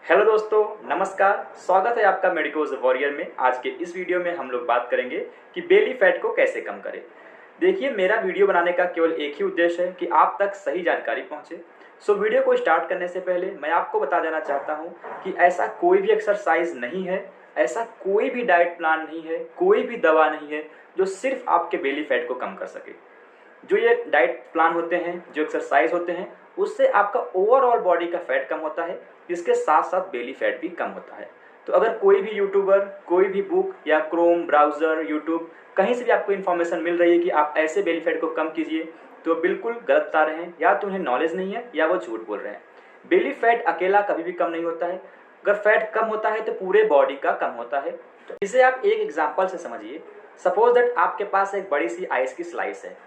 Hello दोस्तों, नमस्कार। स्वागत है आपका मेडिकोज वॉरियर में। आज के इस वीडियो में हम लोग बात करेंगे कि बेली फैट को कैसे कम करें। देखिए, मेरा वीडियो बनाने का केवल एक ही उद्देश्य है कि आप तक सही जानकारी पहुंचे। सो वीडियो को स्टार्ट करने से पहले मैं आपको बता देना चाहता हूं कि ऐसा कोई भी एक्सरसाइज नहीं है, ऐसा कोई भी डाइट प्लान नहीं है, कोई भी दवा नहीं है जो सिर्फ आपके बेली फैट को कम कर सके। जो ये डाइट प्लान होते हैं, जो एक्सरसाइज होते हैं, उससे आपका ओवरऑल बॉडी का फैट कम होता है, इसके साथ साथ बेली फैट भी कम होता है। तो अगर कोई भी यूट्यूबर, कोई भी बुक या क्रोम ब्राउज़र, यूट्यूब, कहीं से भी आपको इन्फॉर्मेशन मिल रही है कि आप ऐसे बेली फैट को कम कीजिए, तो बिल्कुल गलत बता रहे हैं। या तो उन्हें नॉलेज नहीं है या वो झूठ बोल रहे हैं। बेली फैट अकेला कभी भी कम नहीं होता है। अगर फैट कम होता है तो पूरे बॉडी का कम होता है। तो इसे आप एक एग्जाम्पल से समझिए। सपोज दैट आपके पास एक बड़ी सी आइस की स्लाइस है।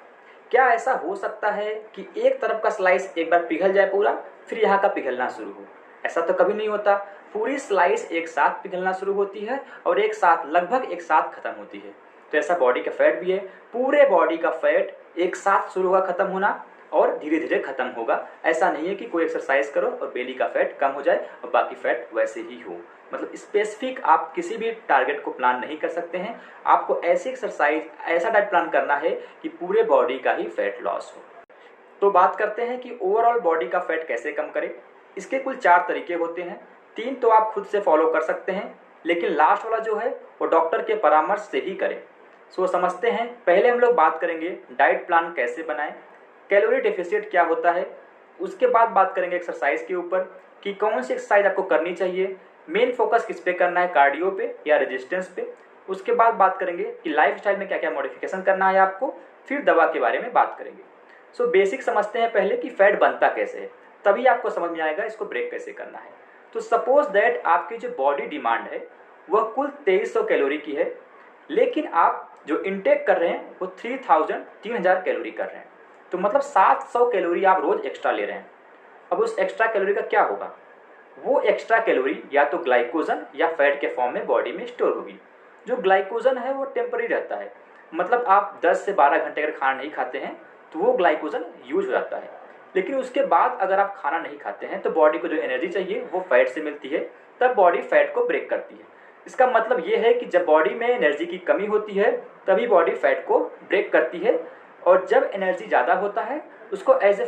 क्या ऐसा हो सकता है कि एक तरफ का स्लाइस एक बार पिघल जाए पूरा, फिर यहाँ का पिघलना शुरू हो? ऐसा तो कभी नहीं होता। पूरी स्लाइस एक साथ पिघलना शुरू होती है और एक साथ, लगभग एक साथ खत्म होती है। तो ऐसा बॉडी का फैट भी है। पूरे बॉडी का फैट एक साथ शुरू होगा खत्म होना और धीरे धीरे खत्म होगा। ऐसा नहीं है कि कोई एक्सरसाइज करो और बेली का फैट कम हो जाए और बाकी फैट वैसे ही हो। मतलब स्पेसिफिक आप किसी भी टारगेट को प्लान नहीं कर सकते हैं। आपको ऐसी एक्सरसाइज, ऐसा डाइट प्लान करना है कि पूरे बॉडी का ही फैट लॉस हो। तो बात करते हैं कि ओवरऑल बॉडी का फैट कैसे कम करें। इसके कुल 4 तरीके होते हैं। 3 तो आप खुद से फॉलो कर सकते हैं, लेकिन लास्ट वाला जो है वो डॉक्टर के परामर्श से ही करें। सो समझते हैं। पहले हम लोग बात करेंगे डाइट प्लान कैसे बनाएं, कैलोरी डेफिसिट क्या होता है। उसके बाद बात करेंगे एक्सरसाइज के ऊपर कि कौन सी एक्सरसाइज आपको करनी चाहिए, मेन फोकस किस पे करना है, कार्डियो पे या रेजिस्टेंस पे। उसके बाद बात करेंगे कि लाइफस्टाइल में क्या क्या मॉडिफिकेशन करना है आपको। फिर दवा के बारे में बात करेंगे। सो बेसिक समझते हैं पहले कि फैट बनता कैसे है, तभी आपको समझ में आएगा इसको ब्रेक कैसे करना है। तो सपोज दैट आपकी जो बॉडी डिमांड है वह कुल 2300 कैलोरी की है, लेकिन आप जो इनटेक कर रहे हैं वो 3000 कैलोरी कर रहे हैं। तो मतलब 700 कैलोरी आप रोज एक्स्ट्रा ले रहे हैं। अब उस एक्स्ट्रा कैलोरी का क्या होगा? वो एक्स्ट्रा कैलोरी या तो ग्लाइकोजन या फैट के फॉर्म में बॉडी में स्टोर होगी। जो ग्लाइकोजन है वो टेम्पररी रहता है। मतलब आप 10 से 12 घंटे अगर खाना नहीं खाते हैं तो वो ग्लाइकोजन यूज हो जाता है। लेकिन उसके बाद अगर आप खाना नहीं खाते हैं तो बॉडी को जो एनर्जी चाहिए वो फैट से मिलती है, तब बॉडी फैट को ब्रेक करती है। इसका मतलब ये है कि जब बॉडी में एनर्जी की कमी होती है तभी बॉडी फैट को ब्रेक करती है, और जब एनर्जी ज़्यादा होता है उसको एज ए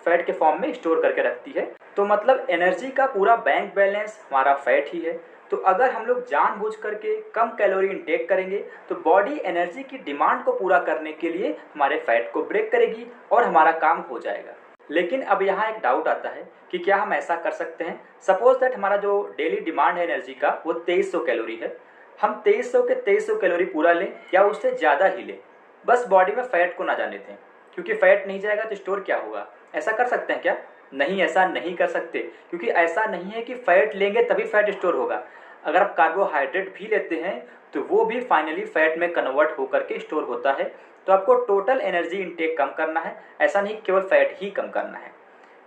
फैट के फॉर्म में स्टोर करके रखती है। तो मतलब एनर्जी का पूरा बैंक बैलेंस हमारा फैट ही है। तो अगर हम लोग जानबूझ करके कम कैलोरी इनटेक करेंगे तो बॉडी एनर्जी की डिमांड को पूरा करने के लिए हमारे फैट को ब्रेक करेगी और हमारा काम हो जाएगा। लेकिन अब यहाँ एक डाउट आता है कि क्या हम ऐसा कर सकते हैं। सपोज दैट हमारा जो डेली डिमांड है एनर्जी का वो 2300 कैलोरी है। हम 2300 के 2300 कैलोरी पूरा लें या उससे ज़्यादा ही लें, बस बॉडी में फैट को ना जाने दें, क्योंकि फैट नहीं जाएगा तो स्टोर क्या होगा? ऐसा कर सकते हैं क्या? नहीं, ऐसा नहीं कर सकते, क्योंकि ऐसा नहीं है कि फैट लेंगे तभी फैट स्टोर होगा। अगर आप कार्बोहाइड्रेट भी लेते हैं तो वो भी फाइनली फैट में कन्वर्ट होकर के स्टोर होता है। तो आपको टोटल एनर्जी इनटेक कम करना है, ऐसा नहीं केवल फैट ही कम करना है।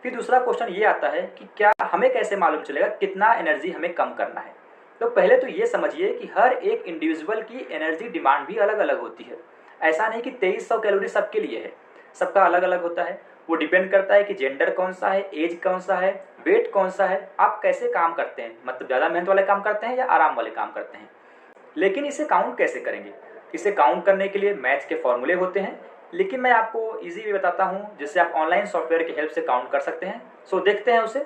फिर दूसरा क्वेश्चन ये आता है कि क्या हमें कैसे मालूम चलेगा कितना एनर्जी हमें कम करना है। तो पहले तो ये समझिए कि हर एक इंडिविजुअल की एनर्जी डिमांड भी अलग अलग होती है। ऐसा नहीं कि 2300 कैलोरी सबके लिए है, सबका अलग अलग होता है। वो डिपेंड करता है कि जेंडर कौन सा है, एज कौन सा है, वेट कौन सा है, आप कैसे काम करते हैं, मतलब ज़्यादा मेहनत वाले काम करते हैं या आराम वाले काम करते हैं। लेकिन इसे काउंट कैसे करेंगे? इसे काउंट करने के लिए मैथ्स के फॉर्मूले होते हैं, लेकिन मैं आपको इजी वे बताता हूँ जिससे आप ऑनलाइन सॉफ्टवेयर की हेल्प से काउंट कर सकते हैं। सो देखते हैं उसे।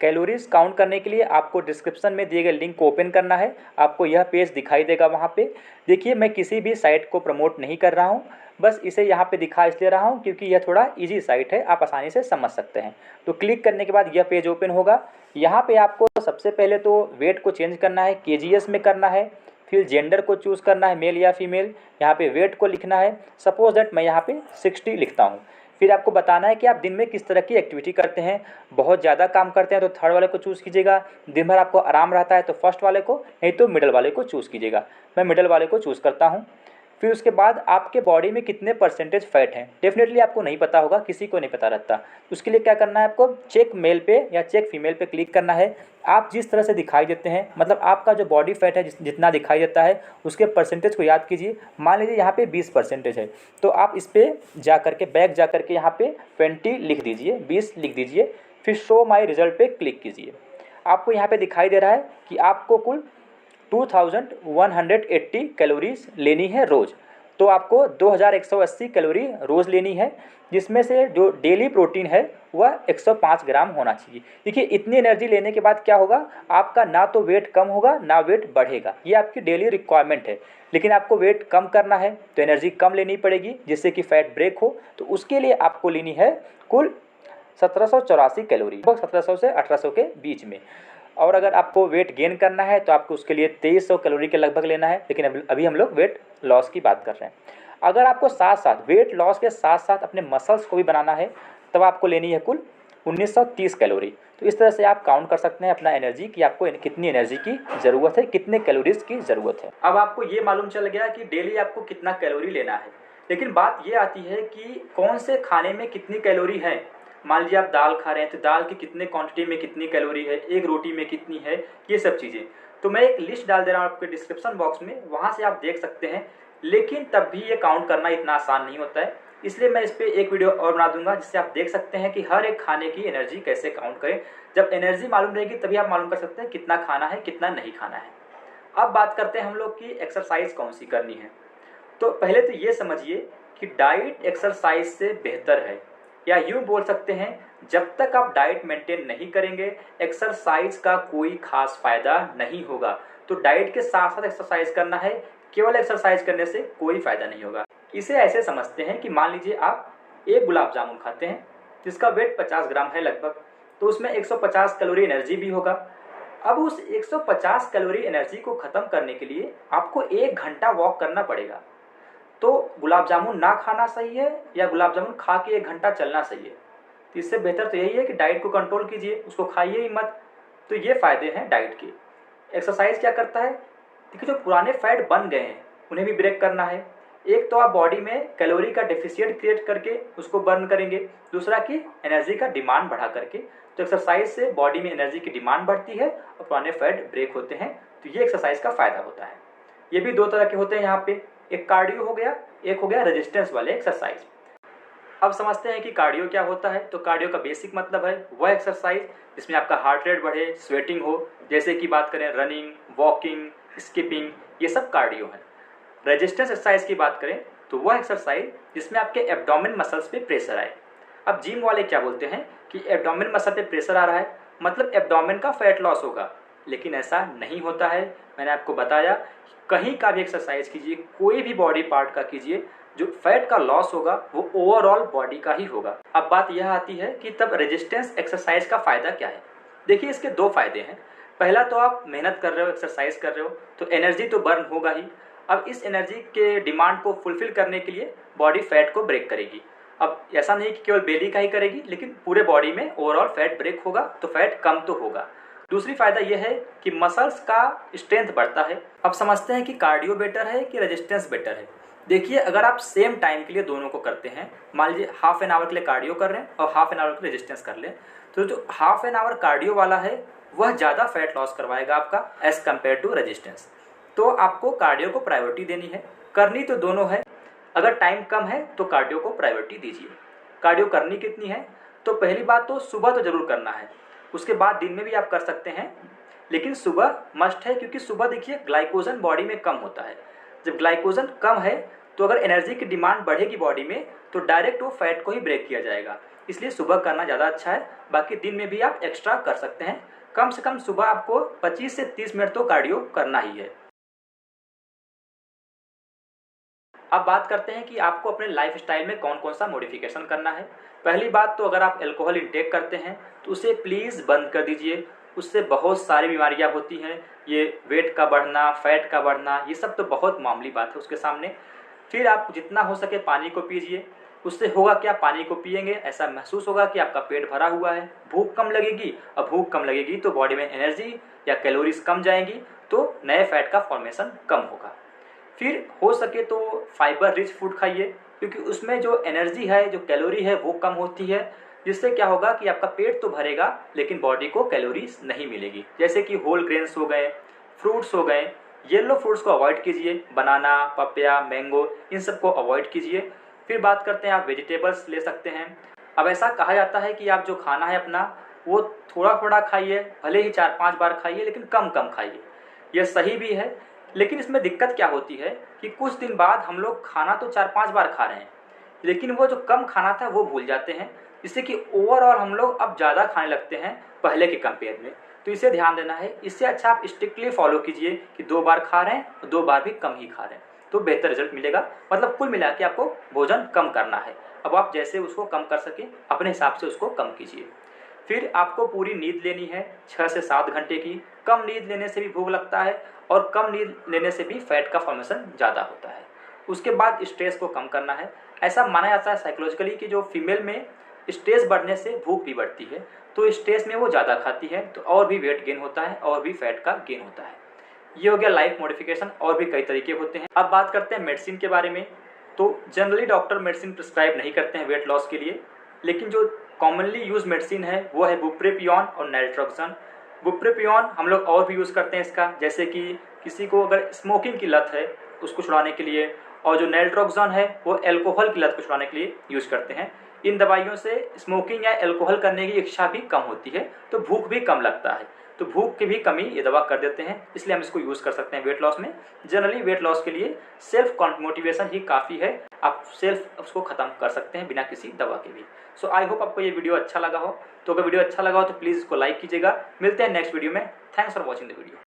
कैलोरीज काउंट करने के लिए आपको डिस्क्रिप्शन में दिए गए लिंक को ओपन करना है। आपको यह पेज दिखाई देगा वहाँ पे। देखिए, मैं किसी भी साइट को प्रमोट नहीं कर रहा हूँ, बस इसे यहाँ पे दिखा इसलिए रहा हूँ क्योंकि यह थोड़ा इजी साइट है, आप आसानी से समझ सकते हैं। तो क्लिक करने के बाद यह पेज ओपन होगा। यहाँ पे आपको सबसे पहले तो वेट को चेंज करना है, केजीएस में करना है। फिर जेंडर को चूज़ करना है, मेल या फीमेल। यहाँ पे वेट को लिखना है। सपोज दैट मैं यहाँ पे 60 लिखता हूँ। फिर आपको बताना है कि आप दिन में किस तरह की एक्टिविटी करते हैं। बहुत ज़्यादा काम करते हैं तो थर्ड वाले को चूज़ कीजिएगा। दिन भर आपको आराम रहता है तो फर्स्ट वाले को, नहीं तो मिडल वाले को चूज़ कीजिएगा। मैं मिडल वाले को चूज़ करता हूँ। फिर उसके बाद आपके बॉडी में कितने परसेंटेज फैट हैं डेफिनेटली आपको नहीं पता होगा, किसी को नहीं पता रहता। उसके लिए क्या करना है, आपको चेक मेल पे या चेक फीमेल पे क्लिक करना है। आप जिस तरह से दिखाई देते हैं, मतलब आपका जो बॉडी फैट है जितना दिखाई देता है उसके परसेंटेज को याद कीजिए। मान लीजिए यहाँ पे 20% है, तो आप इस पर जा करके बैक जा करके यहाँ पे 20 लिख दीजिए, 20 लिख दीजिए। फिर शो माई रिजल्ट पे क्लिक कीजिए। आपको यहाँ पे दिखाई दे रहा है कि आपको कुल 2180 कैलोरीज लेनी है रोज़। तो आपको 2180 कैलोरी रोज़ लेनी है, जिसमें से जो डेली प्रोटीन है वह 105 ग्राम होना चाहिए। देखिए इतनी एनर्जी लेने के बाद क्या होगा, आपका ना तो वेट कम होगा ना वेट बढ़ेगा, ये आपकी डेली रिक्वायरमेंट है। लेकिन आपको वेट कम करना है तो एनर्जी कम लेनी पड़ेगी, जिससे कि फैट ब्रेक हो। तो उसके लिए आपको लेनी है कुल 1784 कैलोरी, लगभग 1700 से 1800 के बीच में। और अगर आपको वेट गेन करना है तो आपको उसके लिए 2300 कैलोरी के लगभग लेना है। लेकिन अभी हम लोग वेट लॉस की बात कर रहे हैं। अगर आपको साथ साथ वेट लॉस के साथ साथ अपने मसल्स को भी बनाना है तब आपको लेनी है कुल 1930 कैलोरी। तो इस तरह से आप काउंट कर सकते हैं अपना एनर्जी कि आपको कितनी एनर्जी की ज़रूरत है, कितने कैलोरीज की ज़रूरत है। अब आपको ये मालूम चल गया कि डेली आपको कितना कैलोरी लेना है। लेकिन बात ये आती है कि कौन से खाने में कितनी कैलोरी है। मान लीजिए आप दाल खा रहे हैं तो दाल की कितने क्वांटिटी में कितनी कैलोरी है, एक रोटी में कितनी है, ये सब चीज़ें। तो मैं एक लिस्ट डाल दे रहा हूँ आपके डिस्क्रिप्शन बॉक्स में, वहाँ से आप देख सकते हैं। लेकिन तब भी ये काउंट करना इतना आसान नहीं होता है, इसलिए मैं इस पर एक वीडियो और बना दूंगा जिससे आप देख सकते हैं कि हर एक खाने की एनर्जी कैसे काउंट करें। जब एनर्जी मालूम रहेगी तभी आप मालूम कर सकते हैं कितना खाना है कितना नहीं खाना है। अब बात करते हैं हम लोग की एक्सरसाइज कौन सी करनी है। तो पहले तो ये समझिए कि डाइट एक्सरसाइज से बेहतर है, या यूँ बोल सकते हैं जब तक आप डाइट मेंटेन नहीं करेंगे एक्सरसाइज का कोई खास फायदा नहीं होगा। तो डाइट के साथ साथ एक्सरसाइज करना है, केवल एक्सरसाइज करने से कोई फायदा नहीं होगा। इसे ऐसे समझते हैं कि मान लीजिए आप एक गुलाब जामुन खाते हैं जिसका वेट 50 ग्राम है लगभग, तो उसमें 150 कैलोरी एनर्जी भी होगा। अब उस 150 कैलोरी एनर्जी को ख़त्म करने के लिए आपको 1 घंटा वॉक करना पड़ेगा। तो गुलाब जामुन ना खाना सही है या गुलाब जामुन खा के 1 घंटा चलना सही है? तो इससे बेहतर तो यही है कि डाइट को कंट्रोल कीजिए, उसको खाइए ही मत। तो ये फ़ायदे हैं डाइट के। एक्सरसाइज क्या करता है, देखिए जो पुराने फैट बन गए हैं उन्हें भी ब्रेक करना है। एक तो आप बॉडी में कैलोरी का डेफिशिएंट क्रिएट करके उसको बर्न करेंगे, दूसरा कि एनर्जी का डिमांड बढ़ा करके। तो एक्सरसाइज से बॉडी में एनर्जी की डिमांड बढ़ती है और पुराने फैट ब्रेक होते हैं। तो ये एक्सरसाइज का फ़ायदा होता है। ये भी 2 तरह के होते हैं यहाँ पे, एक कार्डियो हो गया, एक हो गया रेजिस्टेंस वाले एक्सरसाइज। अब समझते हैं कि कार्डियो क्या होता है। तो कार्डियो का बेसिक मतलब है वह एक्सरसाइज जिसमें आपका हार्ट रेट बढ़े, स्वेटिंग हो, जैसे कि बात करें रनिंग, वॉकिंग, स्किपिंग, ये सब कार्डियो है। रेजिस्टेंस एक्सरसाइज की बात करें तो वह एक्सरसाइज जिसमें आपके एब्डोमेन मसल्स पे प्रेशर आए। अब जिम वाले क्या बोलते हैं कि एब्डोमेन मसल पे प्रेशर आ रहा है मतलब एब्डोमेन का फैट लॉस होगा, लेकिन ऐसा नहीं होता है। मैंने आपको बताया कहीं का भी एक्सरसाइज कीजिए, कोई भी बॉडी पार्ट का कीजिए, जो फैट का लॉस होगा वो ओवरऑल बॉडी का ही होगा। अब बात यह आती है कि तब रेजिस्टेंस एक्सरसाइज का फ़ायदा क्या है। देखिए इसके 2 फायदे हैं। पहला तो आप मेहनत कर रहे हो, एक्सरसाइज कर रहे हो तो एनर्जी तो बर्न होगा ही। अब इस एनर्जी के डिमांड को फुलफिल करने के लिए बॉडी फैट को ब्रेक करेगी। अब ऐसा नहीं कि केवल बेली का ही करेगी, लेकिन पूरे बॉडी में ओवरऑल फैट ब्रेक होगा तो फैट कम तो होगा। दूसरी फायदा यह है कि मसल्स का स्ट्रेंथ बढ़ता है। अब समझते हैं कि कार्डियो बेटर है कि रेजिस्टेंस बेटर है। देखिए अगर आप सेम टाइम के लिए दोनों को करते हैं, मान लीजिए हाफ एन आवर के लिए कार्डियो कर रहे हैं और हाफ एन आवर के लिए रेजिस्टेंस कर लें, तो जो हाफ एन आवर कार्डियो वाला है वह ज़्यादा फैट लॉस करवाएगा आपका एज कम्पेयर टू रेजिस्टेंस। तो आपको कार्डियो को प्रायोरिटी देनी है, करनी तो दोनों है। अगर टाइम कम है तो कार्डियो को प्रायोरिटी दीजिए। कार्डियो करनी कितनी है, तो पहली बात तो सुबह तो ज़रूर करना है, उसके बाद दिन में भी आप कर सकते हैं, लेकिन सुबह मस्ट है क्योंकि सुबह देखिए ग्लाइकोजन बॉडी में कम होता है। जब ग्लाइकोजन कम है तो अगर एनर्जी की डिमांड बढ़ेगी बॉडी में तो डायरेक्ट वो फैट को ही ब्रेक किया जाएगा, इसलिए सुबह करना ज़्यादा अच्छा है। बाकी दिन में भी आप एक्स्ट्रा कर सकते हैं, कम से कम सुबह आपको 25 से 30 मिनट तो कार्डियो करना ही है। अब बात करते हैं कि आपको अपने लाइफ स्टाइल में कौन कौन सा मॉडिफिकेशन करना है। पहली बात तो अगर आप अल्कोहल इंटेक करते हैं तो उसे प्लीज़ बंद कर दीजिए, उससे बहुत सारी बीमारियां होती हैं। ये वेट का बढ़ना, फैट का बढ़ना, ये सब तो बहुत मामूली बात है उसके सामने। फिर आप जितना हो सके पानी को पीजिए, उससे होगा क्या, पानी को पिएंगे ऐसा महसूस होगा कि आपका पेट भरा हुआ है, भूख कम लगेगी। अब भूख कम लगेगी तो बॉडी में एनर्जी या कैलोरीज कम जाएंगी तो नए फैट का फॉर्मेशन कम होगा। फिर हो सके तो फाइबर रिच फूड खाइए क्योंकि उसमें जो एनर्जी है, जो कैलोरी है वो कम होती है, जिससे क्या होगा कि आपका पेट तो भरेगा लेकिन बॉडी को कैलोरीज नहीं मिलेगी। जैसे कि होल ग्रेन्स हो गए, फ्रूट्स हो गए, येलो फ्रूट्स को अवॉइड कीजिए, बनाना, पपिया, मैंगो, इन सब को अवॉइड कीजिए। फिर बात करते हैं आप वेजिटेबल्स ले सकते हैं। अब ऐसा कहा जाता है कि आप जो खाना है अपना वो थोड़ा थोड़ा खाइए, भले ही 4-5 बार खाइए, लेकिन कम कम खाइए। यह सही भी है, लेकिन इसमें दिक्कत क्या होती है कि कुछ दिन बाद हम लोग खाना तो 4-5 बार खा रहे हैं, लेकिन वो जो कम खाना था वो भूल जाते हैं, जिससे कि ओवरऑल हम लोग अब ज़्यादा खाने लगते हैं पहले के कंपेयर में। तो इसे ध्यान देना है। इससे अच्छा आप स्ट्रिक्टली फॉलो कीजिए कि 2 बार खा रहे हैं और 2 बार भी कम ही खा रहे हैं, तो बेहतर रिजल्ट मिलेगा। मतलब कुल मिला के आपको भोजन कम करना है। अब आप जैसे उसको कम कर सकें अपने हिसाब से उसको कम कीजिए। फिर आपको पूरी नींद लेनी है 6 से 7 घंटे की। कम नींद लेने से भी भूख लगता है और कम नींद लेने से भी फैट का फॉर्मेशन ज़्यादा होता है। उसके बाद स्ट्रेस को कम करना है। ऐसा माना जाता है साइकोलॉजिकली कि जो फीमेल में स्ट्रेस बढ़ने से भूख भी बढ़ती है, तो स्ट्रेस में वो ज़्यादा खाती है तो और भी वेट गेन होता है और भी फैट का गेन होता है। ये हो गया लाइफ मॉडिफिकेशन। और भी कई तरीके होते हैं। अब बात करते हैं मेडिसिन के बारे में। तो जनरली डॉक्टर मेडिसिन प्रिस्क्राइब नहीं करते हैं वेट लॉस के लिए, लेकिन जो कॉमनली यूज मेडिसिन है वो है बुप्रेपियन और नैल्ट्रोक्सन। बुप्रेपियन हम लोग और भी यूज़ करते हैं इसका, जैसे कि किसी को अगर स्मोकिंग की लत है उसको छुड़ाने के लिए, और जो नैल्ट्रोक्सन है वो अल्कोहल की लत को छुड़ाने के लिए यूज़ करते हैं। इन दवाइयों से स्मोकिंग या अल्कोहल करने की इच्छा भी कम होती है, तो भूख भी कम लगता है। तो भूख की भी कमी ये दवा कर देते हैं, इसलिए हम इसको यूज़ कर सकते हैं वेट लॉस में। जनरली वेट लॉस के लिए सेल्फ मोटिवेशन ही काफ़ी है। आप सेल्फ उसको ख़त्म कर सकते हैं बिना किसी दवा के भी। सो आई होप आपको ये वीडियो अच्छा लगा हो। तो अगर वीडियो अच्छा लगा हो तो प्लीज़ इसको लाइक कीजिएगा। मिलते हैं नेक्स्ट वीडियो में। Thanks for watching the video.